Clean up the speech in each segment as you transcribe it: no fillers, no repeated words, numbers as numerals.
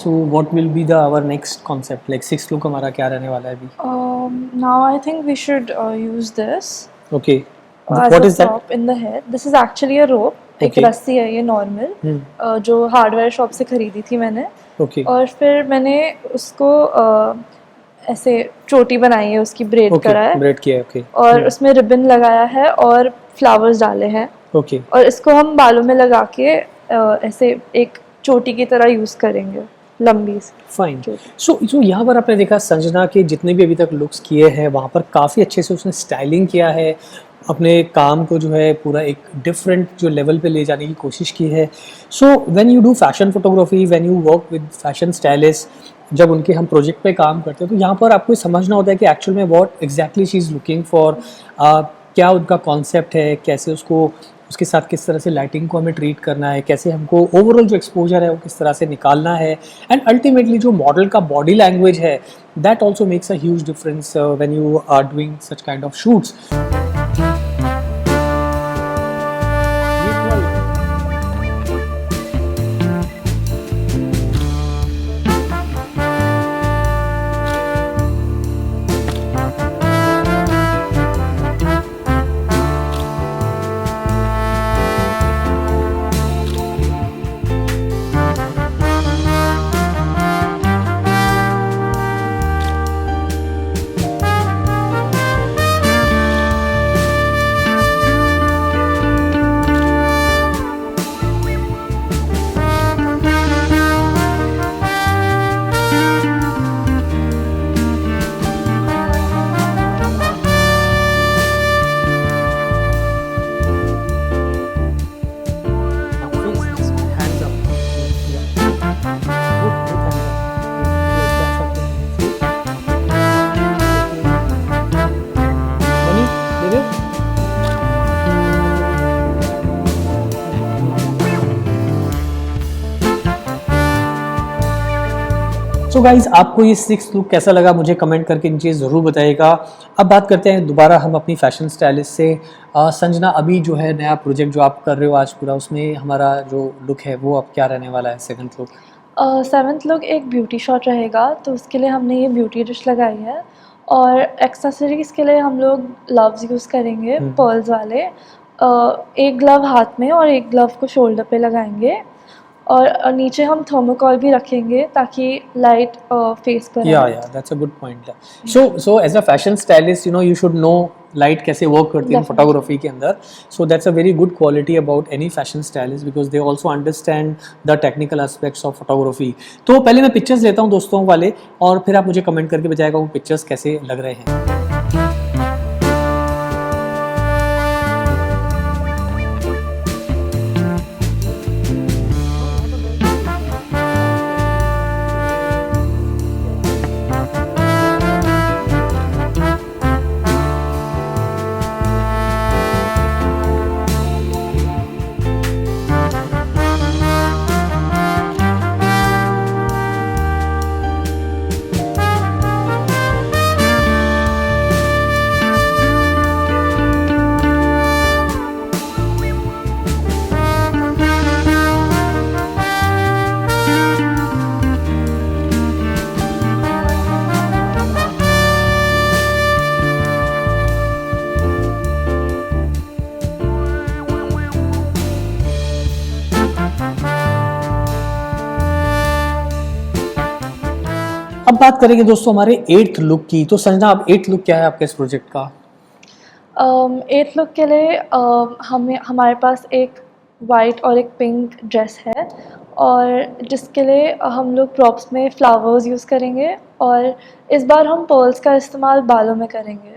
So what will be the our next concept? Like sixth look हमारा क्या रहने वाला है अभी? Now I think we should use this Okay. as What a is that? prop in the head. This is actually a rope. एक Okay. रस्सी है ये नॉर्मल जो हार्डवेयर शॉप से खरीदी थी मैंने. Okay. और फिर मैंने उसको ऐसे चोटी बनाई है, उसकी ब्रेड Okay. करा है Braid किया है. Okay. और उसमें रिबन लगाया है और फ्लावर्स डाले हैं. Okay. और इसको हम बालों में लगा के ऐसे एक चोटी की तरह यूज़ करेंगे, लंबी सी. फाइन. सो यहाँ पर आपने देखा संजना के जितने भी अभी तक लुक्स किए हैं वहाँ पर काफ़ी अच्छे से उसने स्टाइलिंग किया है, अपने काम को जो है पूरा एक डिफरेंट जो लेवल पे ले जाने की कोशिश की है. So when you do fashion photography, when you work with fashion stylist, जब उनके हम प्रोजेक्ट पे काम करते हैं तो यहाँ पर आपको समझना होता है कि एक्चुअल में what exactly she is looking for, क्या उनका कॉन्सेप्ट है, कैसे उसको उसके साथ किस तरह से लाइटिंग को हमें ट्रीट करना है, कैसे हमको ओवरऑल जो एक्सपोजर है वो किस तरह से निकालना है, एंड अल्टीमेटली जो मॉडल का बॉडी लैंग्वेज है that also makes a huge difference when you are doing such kind of shoots. So guys आपको ये सिक्स लुक कैसा लगा मुझे कमेंट करके नीचे ज़रूर बताइएगा. अब बात करते हैं दोबारा हम अपनी फैशन स्टाइलिस्ट से. संजना, अभी जो है नया प्रोजेक्ट जो आप कर रहे हो आज पूरा, उसमें हमारा जो लुक है वो अब क्या रहने वाला है सेवंथ लुक? सेवन्थ लुक एक ब्यूटी शॉट रहेगा, तो उसके लिए हमने ये ब्यूटी डिश लगाई है. और एक्सेसरीज़ के लिए हम लोग ग्लव्स यूज़ करेंगे, पर्ल्स वाले. एक ग्लव हाथ में और एक ग्लव को शोल्डर पे लगाएंगे. और नीचे हम थर्मोकॉल भी रखेंगे ताकि लाइट फेस पर या that's a good point. So as a fashion stylist you should know light कैसे वर्क करती है फोटोग्राफी के अंदर. So that's a very good quality about any fashion stylist because they also understand the technical aspects of photography. तो पहले मैं pictures लेता हूँ दोस्तों वाले और फिर आप मुझे कमेंट करके बताइएगा वो पिक्चर्स कैसे लग रहे हैं. अब बात करेंगे दोस्तों हमारे 8th लुक की. तो संजना, अब 8th लुक क्या है आपके इस प्रोजेक्ट का? 8th लुक के लिए हमारे पास एक वाइट और एक पिंक ड्रेस है, और जिसके लिए हम लोग प्रॉप्स में फ्लावर्स यूज़ करेंगे. और इस बार हम पर्ल्स का इस्तेमाल बालों में करेंगे.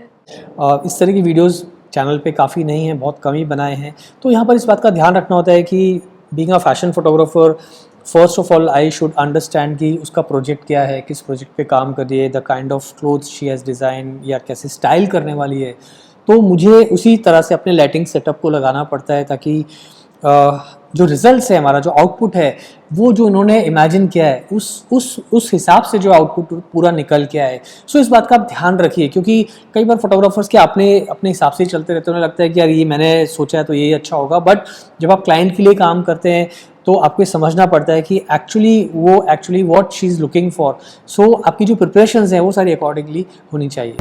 इस तरह की वीडियोस चैनल पे काफ़ी नहीं हैं, बहुत कम ही बनाए हैं. तो यहाँ पर इस बात का ध्यान रखना होता है कि being a fashion photographer first of all I should understand कि उसका प्रोजेक्ट क्या है, किस प्रोजेक्ट पे काम कर रही है, the kind of clothes she has design या कैसे स्टाइल करने वाली है. तो मुझे उसी तरह से अपने लाइटिंग सेटअप को लगाना पड़ता है ताकि जो रिजल्ट्स है, हमारा जो आउटपुट है, वो जो उन्होंने इमेजिन किया है उस हिसाब से जो आउटपुट पूरा निकल के आए. सो इस बात का आप ध्यान रखिए, क्योंकि कई बार फोटोग्राफर्स के अपने हिसाब से ही चलते रहते हैं. उन्हें लगता है कि यार ये मैंने सोचा है तो ये अच्छा होगा, बट जब आप क्लाइंट के लिए काम करते हैं तो आपको ये समझना पड़ता है कि actually what she is looking for. So आपकी जो प्रिपरेशंस हैं वो सारी अकॉर्डिंगली होनी चाहिए।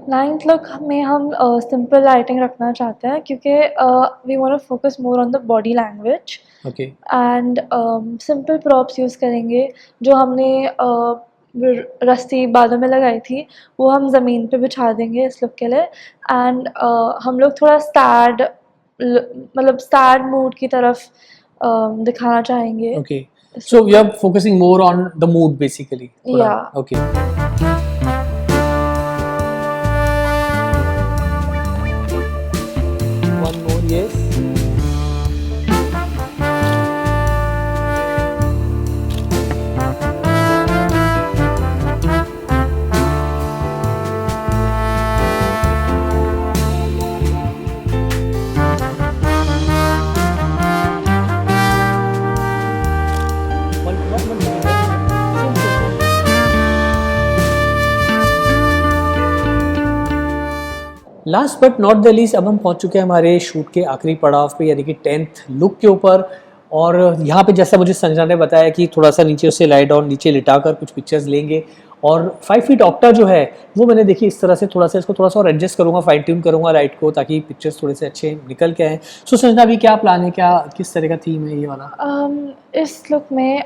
नाइन्थ लुक में हम सिंपल लाइटिंग रखना चाहते हैं क्योंकि we want to focus more on the body language okay and simple props use करेंगे। जो हमने रस्सी बालों में लगाई थी वो हम ज़मीन पे बिछा देंगे इस लुक के लिए। एंड हम लोग थोड़ा सैड मतलब सैड मूड की तरफ दिखाना चाहेंगे। Okay so we are focusing more on the mood basically. Yeah. Okay one more yes. Last but not the least, अब हम पहुंच चुके हैं हमारे शूट के आखिरी पड़ाव पे, यानी कि 10th लुक के ऊपर। और यहाँ पे जैसा मुझे संजना ने बताया कि थोड़ा सा नीचे उससे लाइट डाउन नीचे लिटाकर कुछ पिक्चर्स लेंगे। और 5 फीट ऑक्टा जो है वो मैंने देखी इस तरह से थोड़ा सा इसको थोड़ा सा और एडजस्ट करूँगा, फाइन ट्यून करूँगा लाइट को, ताकि पिक्चर्स थोड़े से अच्छे निकल के आएँ। सो संजना अभी क्या प्लान है, क्या किस तरह का थीम है ये वाला? इस लुक में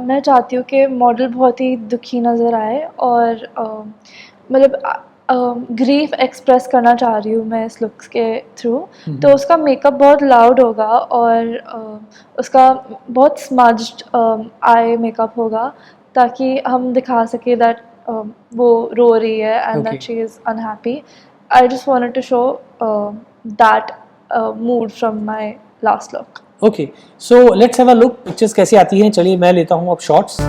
मैं चाहती हूँ कि मॉडल बहुत ही दुखी नज़र आए और मतलब ग्रीफ एक्सप्रेस करना चाह रही हूँ मैं इस लुक्स के थ्रू। तो उसका मेकअप बहुत लाउड होगा और उसका बहुत स्मज्ड आई मेकअप होगा ताकि हम दिखा सके दैट वो रो रही है and that she is unhappy. I just wanted to show that mood from my last look. Okay so let's have a look, pictures कैसी आती हैं। चलिए मैं लेता हूँ अब शॉट्स।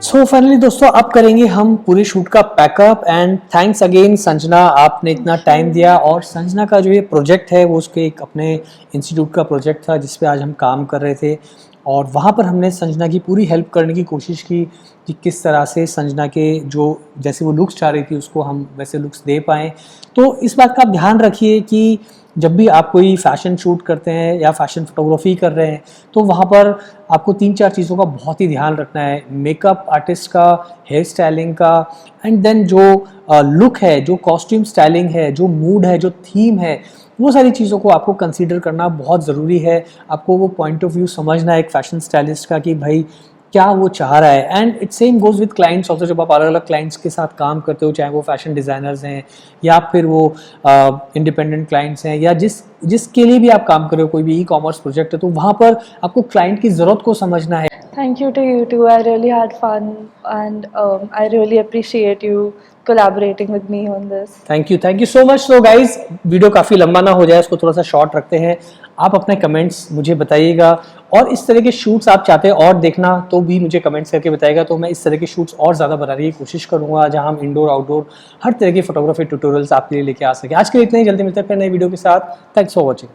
सो फाइनली दोस्तों अब करेंगे हम पूरे शूट का pack up. And thanks again Sanjana, आपने इतना टाइम दिया। और संजना का जो ये प्रोजेक्ट है वो उसके एक अपने इंस्टीट्यूट का प्रोजेक्ट था जिस पे आज हम काम कर रहे थे, और वहाँ पर हमने संजना की पूरी हेल्प करने की कोशिश की कि किस तरह से संजना के जो जैसे वो लुक्स चाह रही थी उसको हम वैसे लुक्स दे पाएँ। तो इस बात का आप ध्यान रखिए कि जब भी आप कोई फ़ैशन शूट करते हैं या फ़ैशन फोटोग्राफी कर रहे हैं तो वहाँ पर आपको 3-4 चीज़ों का बहुत ही ध्यान रखना है। मेकअप आर्टिस्ट का, हेयर स्टाइलिंग का, एंड देन जो लुक है, जो कॉस्ट्यूम स्टाइलिंग है, जो मूड है, जो थीम है, वो सारी चीज़ों को आपको कंसीडर करना बहुत ज़रूरी है। आपको वो पॉइंट ऑफ व्यू समझना है एक फ़ैशन स्टाइलिस्ट का कि भाई क्या वो चाह रहा है। And it same goes with clients also. जब आप अलग अलग क्लाइंट्स के साथ काम करते हो, चाहे वो फैशन डिज़ाइनर्स हैं या फिर वो इंडिपेंडेंट क्लाइंट्स हैं या जिसके लिए भी आप काम कर रहे हो, कोई भी ई-कॉमर्स प्रोजेक्ट है, तो वहाँ पर आपको क्लाइंट की ज़रूरत को समझना है। Thank you to you too. I really had fun and I really appreciate you collaborating with me on this. Thank you so much. So guys video काफ़ी लंबा ना हो जाए, इसको थोड़ा सा शॉर्ट रखते हैं। आप अपने कमेंट्स मुझे बताइएगा, और इस तरह के शूट्स आप चाहते हैं और देखना तो भी मुझे कमेंट्स करके बताइएगा, तो मैं इस तरह के शूट्स और ज़्यादा बनाने की कोशिश करूँगा जहाँ हम इंडोर आउटडोर हर तरह के फोटोग्राफी ट्यूटोरियल्स आपके लिए लेके आ सके। आज के लिए इतना ही, जल्दी मिलते हैं फिर नई वीडियो के साथ। Thanks for watching.